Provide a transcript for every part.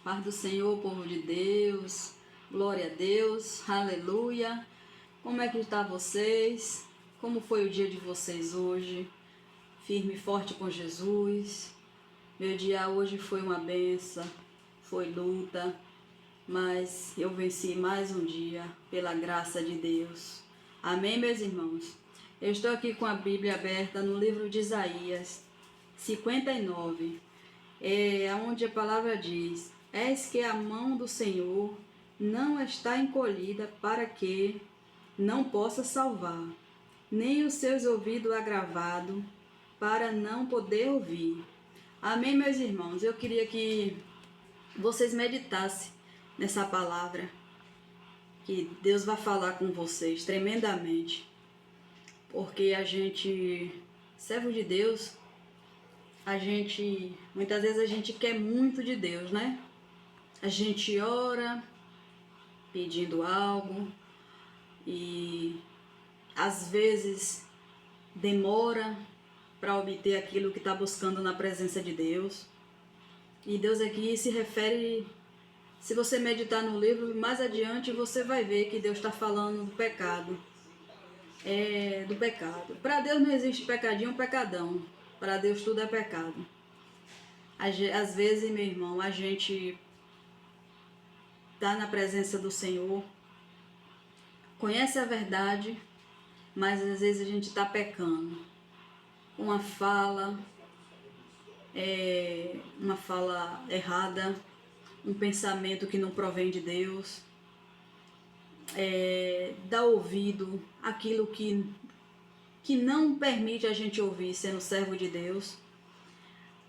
Paz do Senhor, povo de Deus, glória a Deus, aleluia. Como é que está vocês? Como foi o dia de vocês hoje? Firme e forte com Jesus. Meu dia hoje foi uma benção, foi luta, mas eu venci mais um dia pela graça de Deus. Amém, meus irmãos? Eu estou aqui com a Bíblia aberta no livro de Isaías 59, onde a palavra diz: Eis que a mão do Senhor não está encolhida para que não possa salvar, nem os seus ouvidos agravados para não poder ouvir. Amém, meus irmãos? Eu queria que vocês meditassem nessa palavra, que Deus vai falar com vocês tremendamente, porque a gente, servo de Deus, muitas vezes a gente quer muito de Deus, né? A gente ora pedindo algo e às vezes demora para obter aquilo que está buscando na presença de Deus. E Deus aqui se refere, se você meditar no livro, mais adiante você vai ver que Deus está falando do pecado. Do pecado. Para Deus não existe pecadinho ou pecadão. Para Deus tudo é pecado. Às vezes, meu irmão, a gente está na presença do Senhor, conhece a verdade, mas às vezes a gente está pecando. Uma fala errada, um pensamento que não provém de Deus, dá ouvido àquilo que não permite a gente ouvir, sendo servo de Deus.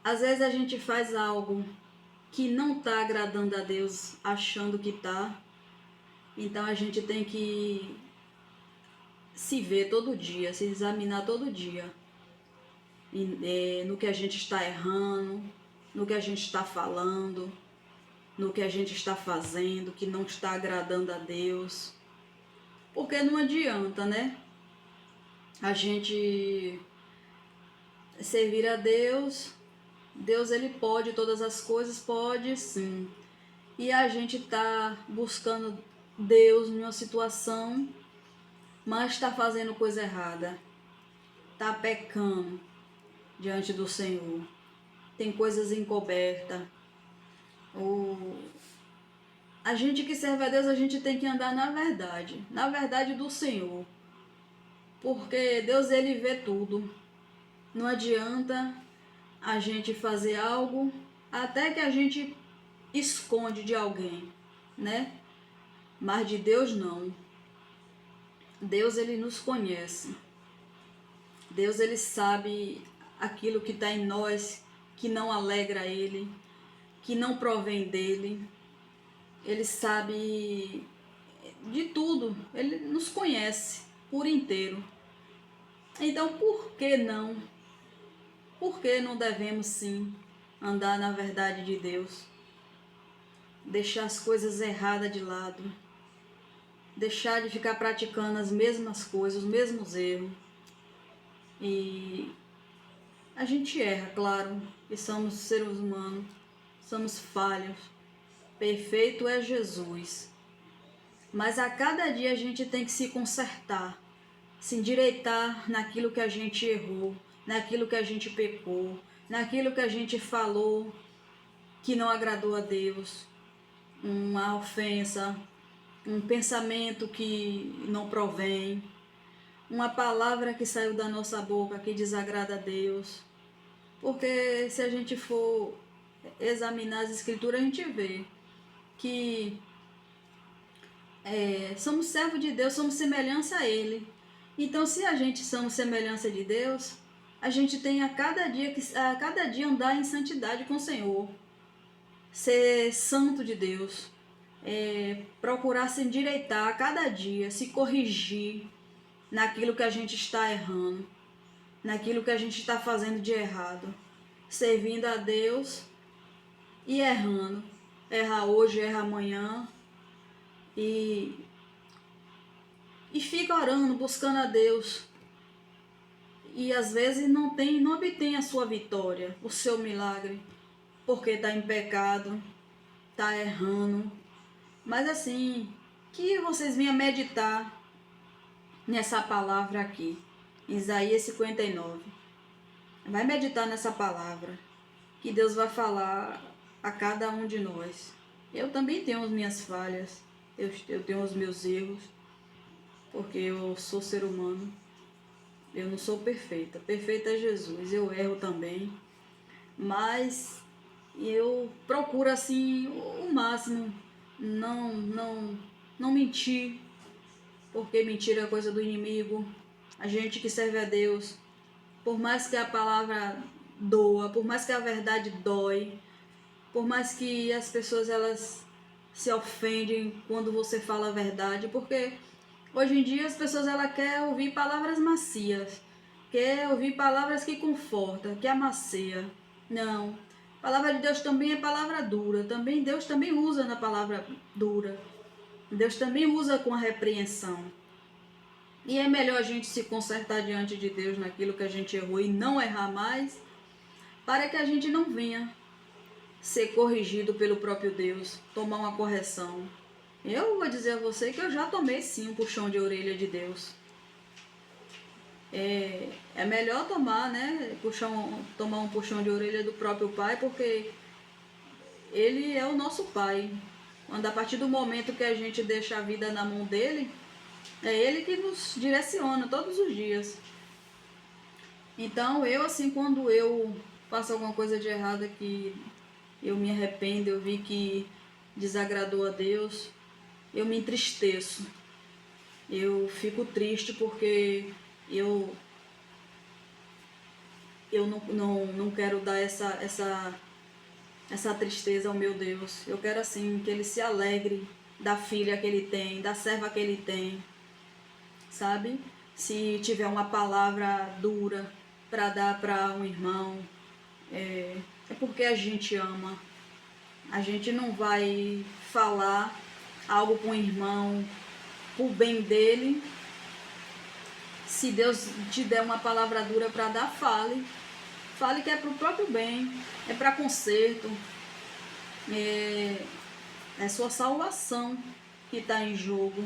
Às vezes a gente faz algo que não está agradando a Deus, achando que está. Então a gente tem que se ver todo dia, se examinar todo dia, no que a gente está errando, no que a gente está falando, no que a gente está fazendo, que não está agradando a Deus. Porque não adianta, né? A gente servir a Deus. Deus, ele pode todas as coisas, pode sim. E a gente está buscando Deus numa situação, mas está fazendo coisa errada, está pecando diante do Senhor, tem coisas encobertas. A gente que serve a Deus, a gente tem que andar na verdade do Senhor, porque Deus, ele vê tudo. Não adianta a gente fazer algo até que a gente esconde de alguém, né? Mas de Deus não. Deus, ele nos conhece. Deus, ele sabe aquilo que está em nós, que não alegra ele, que não provém dele. Ele sabe de tudo. Ele nos conhece por inteiro. Então, por que não? Por que não devemos sim andar na verdade de Deus? Deixar as coisas erradas de lado. Deixar de ficar praticando as mesmas coisas, os mesmos erros. E a gente erra, claro, e somos seres humanos, somos falhos. Perfeito é Jesus. Mas a cada dia a gente tem que se consertar, se endireitar naquilo que a gente errou, naquilo que a gente pecou, naquilo que a gente falou que não agradou a Deus, uma ofensa, um pensamento que não provém, uma palavra que saiu da nossa boca que desagrada a Deus. Porque se a gente for examinar as escrituras, a gente vê que somos servos de Deus, somos semelhança a Ele. Então, se a gente somos semelhança de Deus, a gente tem a cada dia andar em santidade com o Senhor, ser santo de Deus, procurar se endireitar a cada dia, se corrigir naquilo que a gente está errando, naquilo que a gente está fazendo de errado, servindo a Deus e errando. Erra hoje, erra amanhã e fica orando, buscando a Deus. E às vezes não obtém a sua vitória, o seu milagre, porque está em pecado, tá errando. Mas assim, que vocês venham meditar nessa palavra aqui, Isaías 59. Vai meditar nessa palavra, que Deus vai falar a cada um de nós. Eu também tenho as minhas falhas, eu tenho os meus erros, porque eu sou ser humano, eu não sou perfeita. Perfeita é Jesus, eu erro também, mas eu procuro assim o máximo não mentir, porque mentira é coisa do inimigo. A gente que serve a Deus, por mais que a palavra doa, por mais que a verdade dói, por mais que as pessoas elas se ofendem quando você fala a verdade, porque hoje em dia as pessoas elas querem ouvir palavras macias, quer ouvir palavras que confortam, que amacia. Não, a palavra de Deus também é palavra dura, também Deus também usa na palavra dura, Deus também usa com a repreensão. E é melhor a gente se consertar diante de Deus naquilo que a gente errou e não errar mais, para que a gente não venha ser corrigido pelo próprio Deus, tomar uma correção. Eu vou dizer a você que eu já tomei sim um puxão de orelha de Deus. É melhor tomar, né? Tomar um puxão de orelha do próprio Pai, porque Ele é o nosso Pai. Quando a partir do momento que a gente deixa a vida na mão dele, é Ele que nos direciona todos os dias. Então eu assim, quando eu faço alguma coisa de errada que eu me arrependo, eu vi que desagradou a Deus, eu me entristeço. Eu fico triste porque eu não quero dar essa tristeza ao meu Deus. Eu quero assim que Ele se alegre da filha que Ele tem, da serva que Ele tem, sabe? Se tiver uma palavra dura para dar para um irmão, é porque a gente ama. A gente não vai falar algo com o irmão por bem dele. Se Deus te der uma palavra dura para dar, fale. Fale que é para o próprio bem, é para conserto, é sua salvação que está em jogo.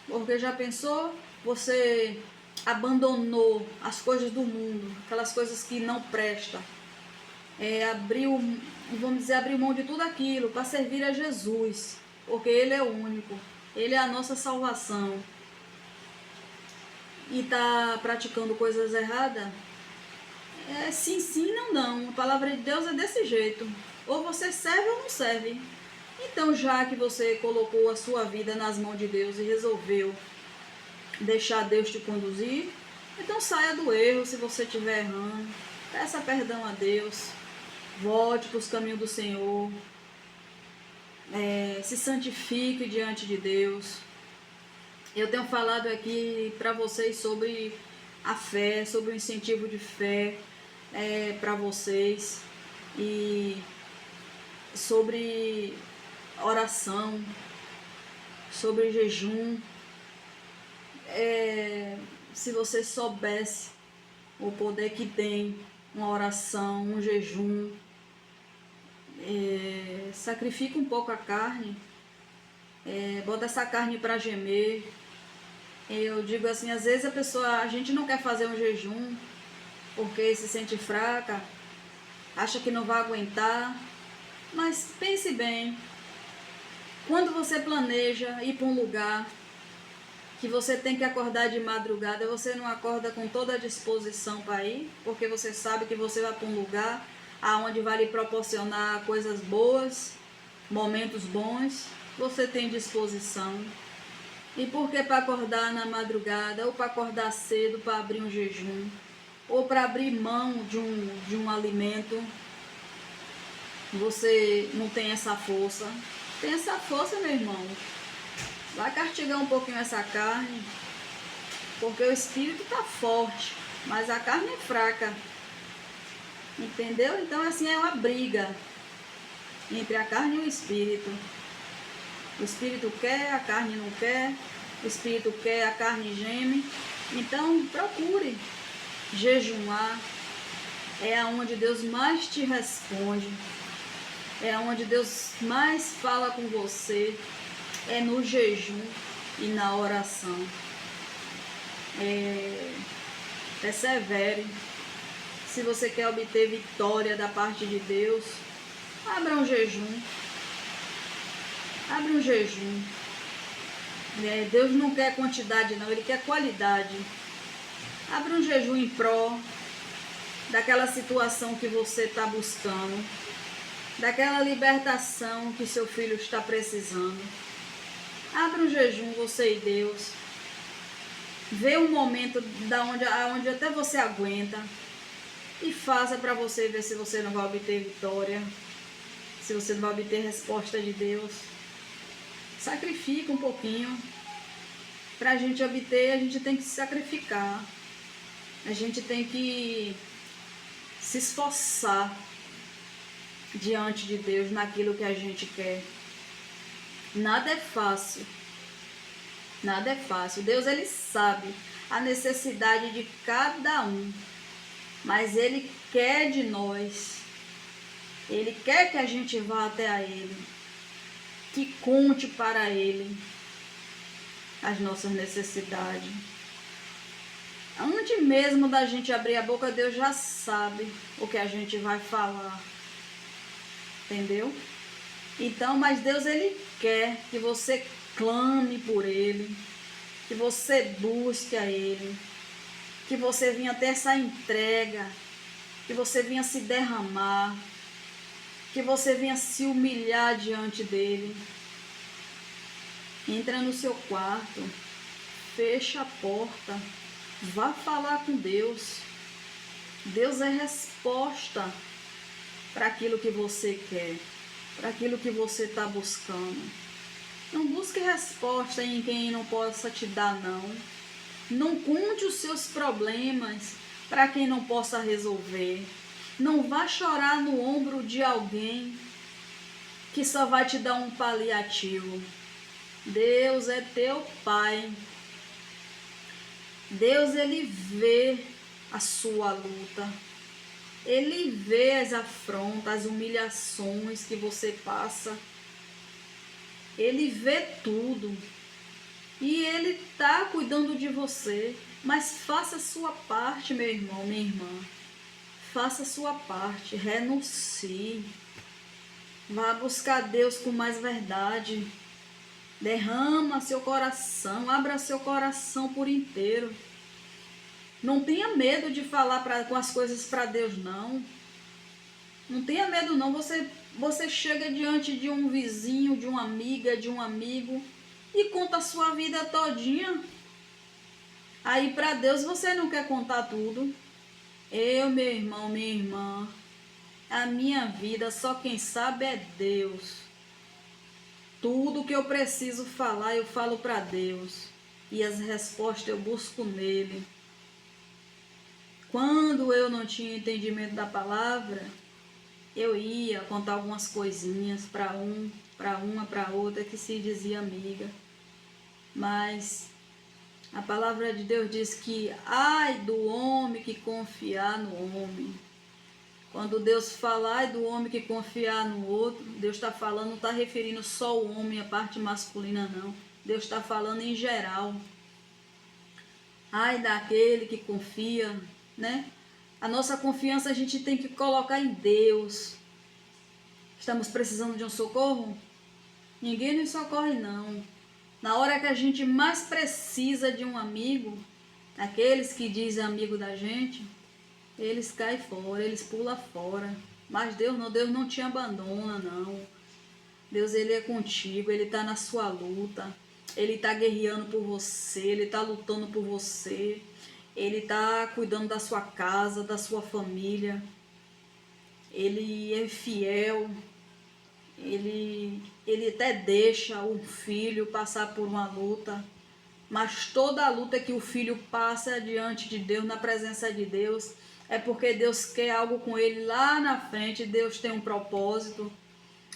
Porque já pensou, você abandonou as coisas do mundo, aquelas coisas que não prestam, abriu mão de tudo aquilo para servir a Jesus, porque Ele é o único, Ele é a nossa salvação, e está praticando coisas erradas, sim, sim, não, não. A palavra de Deus é desse jeito, ou você serve ou não serve. Então, já que você colocou a sua vida nas mãos de Deus e resolveu deixar Deus te conduzir, então saia do erro. Se você estiver errando, peça perdão a Deus, volte para os caminhos do Senhor, se santifique diante de Deus. Eu tenho falado aqui para vocês sobre a fé, sobre o incentivo de fé para vocês, e sobre oração, sobre jejum. Se você soubesse o poder que tem uma oração, um jejum, sacrifica um pouco a carne, bota essa carne para gemer. Eu digo assim, às vezes a gente não quer fazer um jejum porque se sente fraca, acha que não vai aguentar, mas pense bem, quando você planeja ir para um lugar que você tem que acordar de madrugada, você não acorda com toda a disposição para ir, porque você sabe que você vai para um lugar aonde vai lhe proporcionar coisas boas, momentos bons, você tem disposição. E por que para acordar na madrugada, ou para acordar cedo para abrir um jejum, ou para abrir mão de um alimento, você não tem essa força? Tem essa força, meu irmão. Vai castigar um pouquinho essa carne, porque o espírito está forte, mas a carne é fraca. Entendeu? Então assim, é uma briga entre a carne e o espírito. O espírito quer, a carne não quer. O espírito quer, a carne geme. Então procure jejuar. É aonde Deus mais te responde. é onde Deus mais fala com você, é no jejum e na oração. Persevere. Se você quer obter vitória da parte de Deus, abra um jejum. Abre um jejum. Deus não quer quantidade não, Ele quer qualidade. Abre um jejum em pró daquela situação que você está buscando, daquela libertação que seu filho está precisando. Abre um jejum, você e Deus. Vê um momento onde até você aguenta e faça para você ver se você não vai obter vitória, se você não vai obter resposta de Deus. Sacrifica um pouquinho. Para a gente obter, a gente tem que se sacrificar. A gente tem que se esforçar diante de Deus naquilo que a gente quer. Nada é fácil. Nada é fácil. Deus, Ele sabe a necessidade de cada um. Mas Ele quer de nós. Ele quer que a gente vá até a Ele. Que conte para Ele as nossas necessidades. Antes mesmo da gente abrir a boca, Deus já sabe o que a gente vai falar. Entendeu? Então, mas Deus, Ele quer que você clame por Ele, que você busque a Ele, que você venha ter essa entrega, que você venha se derramar, que você venha se humilhar diante dEle. Entra no seu quarto, fecha a porta, vá falar com Deus. Deus é resposta para aquilo que você quer, para aquilo que você está buscando. Não busque resposta em quem não possa te dar, não. Não conte os seus problemas para quem não possa resolver. Não vá chorar no ombro de alguém que só vai te dar um paliativo. Deus é teu Pai. Deus, Ele vê a sua luta. Ele vê as afrontas, as humilhações que você passa. Ele vê tudo. E Ele está cuidando de você. Mas faça a sua parte, meu irmão, minha irmã. Faça a sua parte. Renuncie. Vá buscar Deus com mais verdade. Derrama seu coração. Abra seu coração por inteiro. Não tenha medo de falar com as coisas para Deus, não. Não tenha medo, não. Você chega diante de um vizinho, de uma amiga, de um amigo e conta a sua vida todinha. Aí para Deus você não quer contar tudo. Meu irmão, minha irmã, a minha vida só quem sabe é Deus. Tudo que eu preciso falar eu falo para Deus. E as respostas eu busco nele. Quando eu não tinha entendimento da palavra, eu ia contar algumas coisinhas para uma, para outra que se dizia amiga. Mas a palavra de Deus diz que ai do homem que confiar no homem. Quando Deus fala ai do homem que confiar no outro, Deus está falando, não está referindo só o homem, a parte masculina, não. Deus está falando em geral. Ai daquele que confia, né? A nossa confiança a gente tem que colocar em Deus. Estamos precisando de um socorro? Ninguém nos socorre, não. Na hora que a gente mais precisa de um amigo, aqueles que dizem amigo da gente, eles caem fora, eles pulam fora. Mas Deus não te abandona, não. Deus, Ele é contigo, Ele está na sua luta. Ele está guerreando por você, Ele está lutando por você. Ele está cuidando da sua casa, da sua família. Ele é fiel. Ele até deixa o filho passar por uma luta. Mas toda a luta que o filho passa diante de Deus, na presença de Deus, é porque Deus quer algo com ele lá na frente. Deus tem um propósito.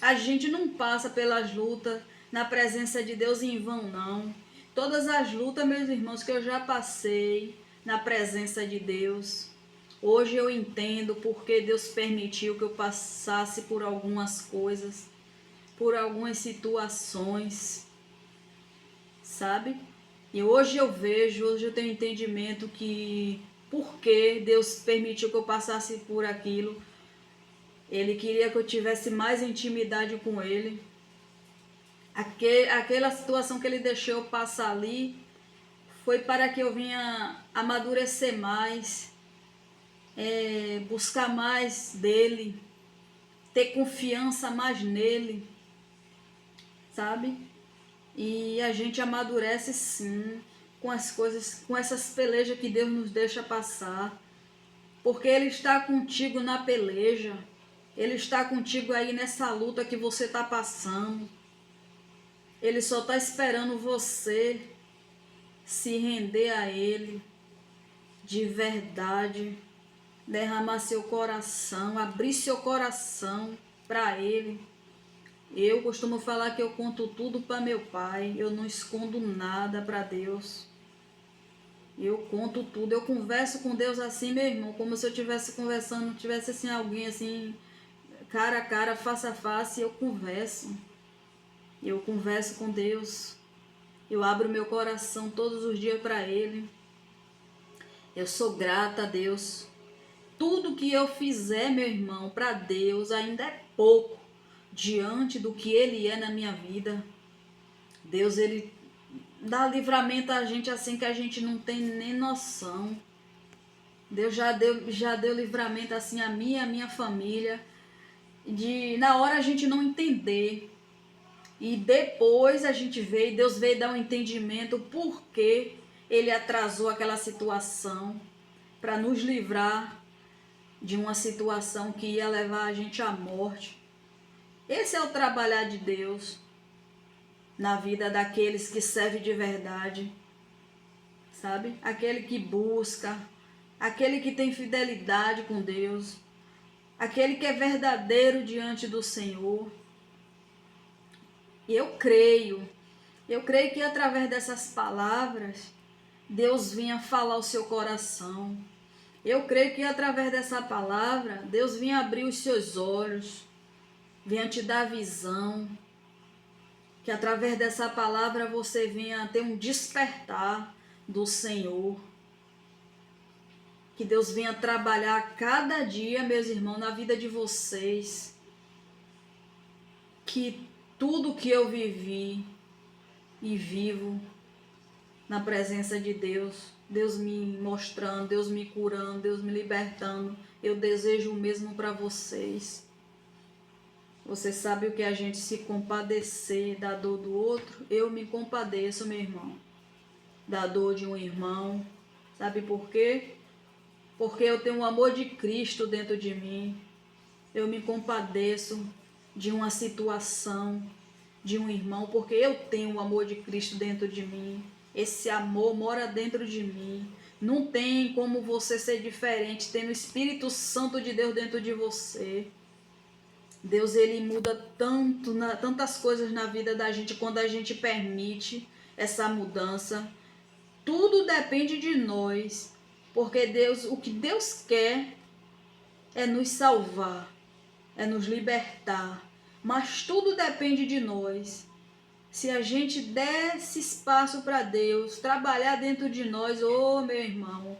A gente não passa pelas lutas na presença de Deus em vão, não. Todas as lutas, meus irmãos, que eu já passei na presença de Deus, Hoje eu entendo porque Deus permitiu que eu passasse por algumas coisas, por algumas situações, sabe? E hoje eu vejo, hoje eu tenho entendimento que porque Deus permitiu que eu passasse por aquilo, Ele queria que eu tivesse mais intimidade com Ele. Aquela situação que Ele deixou eu passar ali foi para que eu vinha amadurecer mais, buscar mais dEle, ter confiança mais nele, sabe? E a gente amadurece sim com as coisas, com essas pelejas que Deus nos deixa passar, porque Ele está contigo na peleja, Ele está contigo aí nessa luta que você está passando. Ele só está esperando você se render a Ele de verdade, derramar seu coração, abrir seu coração para Ele. Eu costumo falar que eu conto tudo para meu Pai, eu não escondo nada para Deus. Eu conto tudo, eu converso com Deus assim, meu irmão, como se eu estivesse conversando, tivesse assim alguém assim, cara a cara, face a face, eu converso. Eu converso com Deus. Eu abro meu coração todos os dias para Ele. Eu sou grata a Deus. Tudo que eu fizer, meu irmão, para Deus ainda é pouco diante do que Ele é na minha vida. Deus, Ele dá livramento a gente assim que a gente não tem nem noção. Deus já deu livramento assim a mim e a minha família, de na hora a gente não entender. E depois a gente veio, Deus veio dar um entendimento por que Ele atrasou aquela situação para nos livrar de uma situação que ia levar a gente à morte. Esse é o trabalhar de Deus na vida daqueles que servem de verdade, sabe? Aquele que busca, aquele que tem fidelidade com Deus, aquele que é verdadeiro diante do Senhor. E eu creio que através dessas palavras, Deus vinha falar ao seu coração. Eu creio que através dessa palavra, Deus vinha abrir os seus olhos, vinha te dar visão, que através dessa palavra você venha ter um despertar do Senhor. Que Deus venha trabalhar cada dia, meus irmãos, na vida de vocês. Que tudo que eu vivi e vivo na presença de Deus, Deus me mostrando, Deus me curando, Deus me libertando, eu desejo o mesmo para vocês. Você sabe o que a gente se compadecer da dor do outro? Eu me compadeço, meu irmão, da dor de um irmão. Sabe por quê? Porque eu tenho o amor de Cristo dentro de mim. Eu me compadeço de uma situação, de um irmão, porque eu tenho o amor de Cristo dentro de mim. Esse amor mora dentro de mim. Não tem como você ser diferente, tendo o Espírito Santo de Deus dentro de você. Deus, ele muda tantas coisas na vida da gente quando a gente permite essa mudança. Tudo depende de nós, porque Deus, o que Deus quer é nos salvar, é nos libertar, mas tudo depende de nós. Se a gente der esse espaço para Deus trabalhar dentro de nós, ô meu irmão,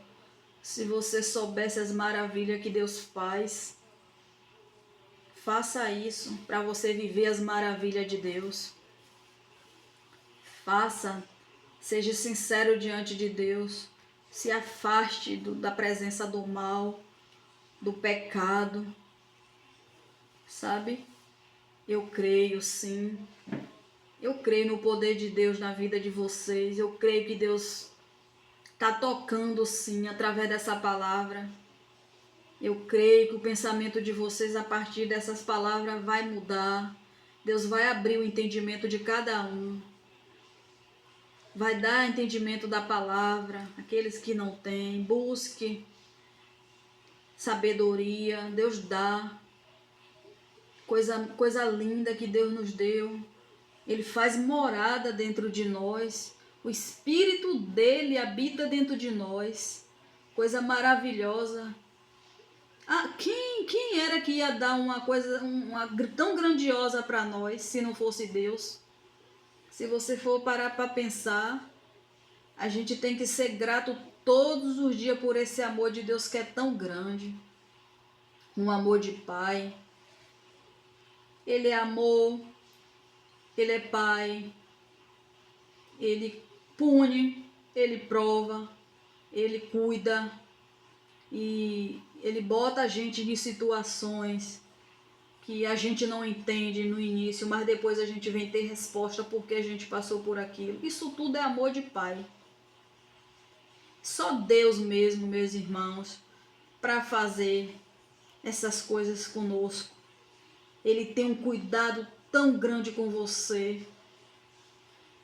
se você soubesse as maravilhas que Deus faz, faça isso para você viver as maravilhas de Deus. Faça, seja sincero diante de Deus, se afaste da presença do mal, do pecado, sabe? Eu creio sim, eu creio no poder de Deus na vida de vocês, eu creio que Deus está tocando sim através dessa palavra. Eu creio que o pensamento de vocês a partir dessas palavras vai mudar. Deus vai abrir o entendimento de cada um. Vai dar entendimento da palavra. Aqueles que não têm, busque sabedoria. Deus dá. Coisa linda que Deus nos deu. Ele faz morada dentro de nós. O Espírito dele habita dentro de nós. Coisa maravilhosa. Quem era que ia dar uma coisa tão grandiosa para nós se não fosse Deus? Se você for parar para pensar, a gente tem que ser grato todos os dias por esse amor de Deus que é tão grande. Um amor de Pai. Ele é amor, Ele é Pai, Ele pune, Ele prova, Ele cuida e Ele bota a gente em situações que a gente não entende no início, mas depois a gente vem ter resposta porque a gente passou por aquilo. Isso tudo é amor de Pai. Só Deus mesmo, meus irmãos, para fazer essas coisas conosco. Ele tem um cuidado tão grande com você.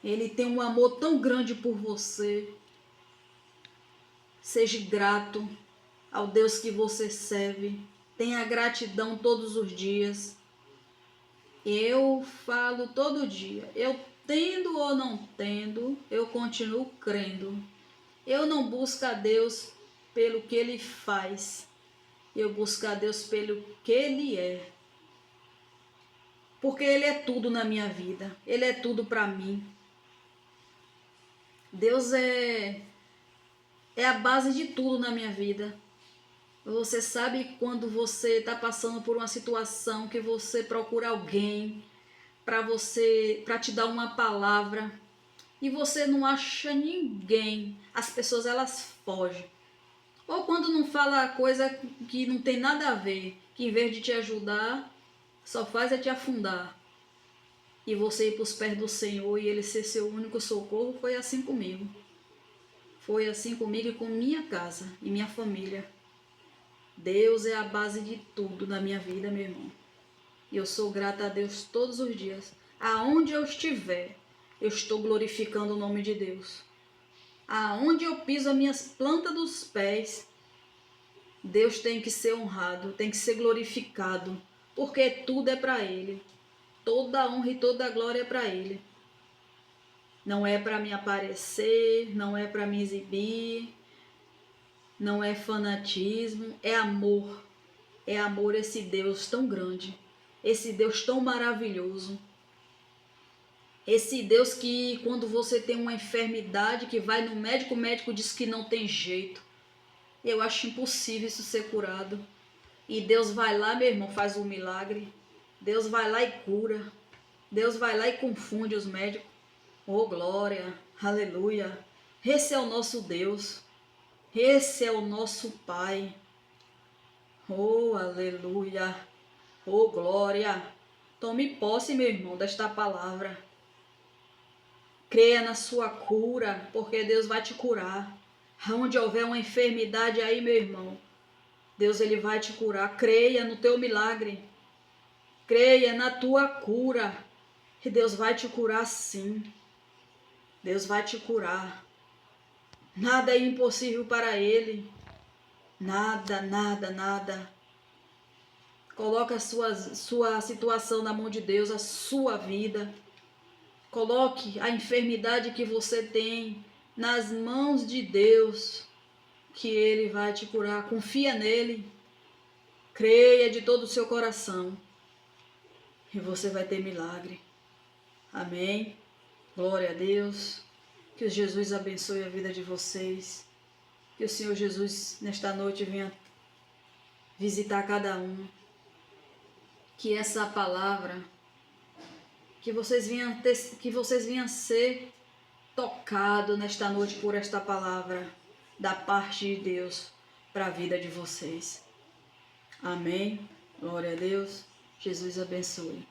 Ele tem um amor tão grande por você. Seja grato ao Deus que você serve. Tenha gratidão todos os dias. Eu falo todo dia. Eu tendo ou não tendo, eu continuo crendo. Eu não busco a Deus pelo que Ele faz. Eu busco a Deus pelo que Ele é. Porque Ele é tudo na minha vida. Ele é tudo para mim. Deus é a base de tudo na minha vida. Você sabe quando você está passando por uma situação que você procura alguém para te dar uma palavra e você não acha ninguém. As pessoas elas fogem. Ou quando não fala coisa que não tem nada a ver, que em vez de te ajudar, só faz é te afundar. E você ir para os pés do Senhor e Ele ser seu único socorro, foi assim comigo. Foi assim comigo e com minha casa e minha família. Deus é a base de tudo na minha vida, meu irmão. E eu sou grata a Deus todos os dias. Aonde eu estiver, eu estou glorificando o nome de Deus. Aonde eu piso as minhas plantas dos pés, Deus tem que ser honrado, tem que ser glorificado, porque tudo é para Ele. Toda a honra e toda a glória é para Ele. Não é para me aparecer, não é para me exibir, não é fanatismo, é amor. É amor esse Deus tão grande, esse Deus tão maravilhoso. Esse Deus que quando você tem uma enfermidade que vai no médico, o médico diz que não tem jeito. Eu acho impossível isso ser curado. E Deus vai lá, meu irmão, faz um milagre. Deus vai lá e cura. Deus vai lá e confunde os médicos. Oh, glória, aleluia. Esse é o nosso Deus. Esse é o nosso Pai. Oh, aleluia. Oh, glória. Tome posse, meu irmão, desta palavra. Creia na sua cura, porque Deus vai te curar. Onde houver uma enfermidade aí, meu irmão, Deus ele vai te curar. Creia no teu milagre. Creia na tua cura. E Deus vai te curar sim. Deus vai te curar. Nada é impossível para Ele. Nada, nada, nada. Coloca a sua situação na mão de Deus, a sua vida. Coloque a enfermidade que você tem nas mãos de Deus, que Ele vai te curar. Confia nele. Creia de todo o seu coração. E você vai ter milagre. Amém. Glória a Deus. Que o Jesus abençoe a vida de vocês. Que o Senhor Jesus nesta noite venha visitar cada um. Que essa palavra, que vocês venham ser tocados nesta noite por esta palavra da parte de Deus para a vida de vocês. Amém. Glória a Deus. Jesus abençoe.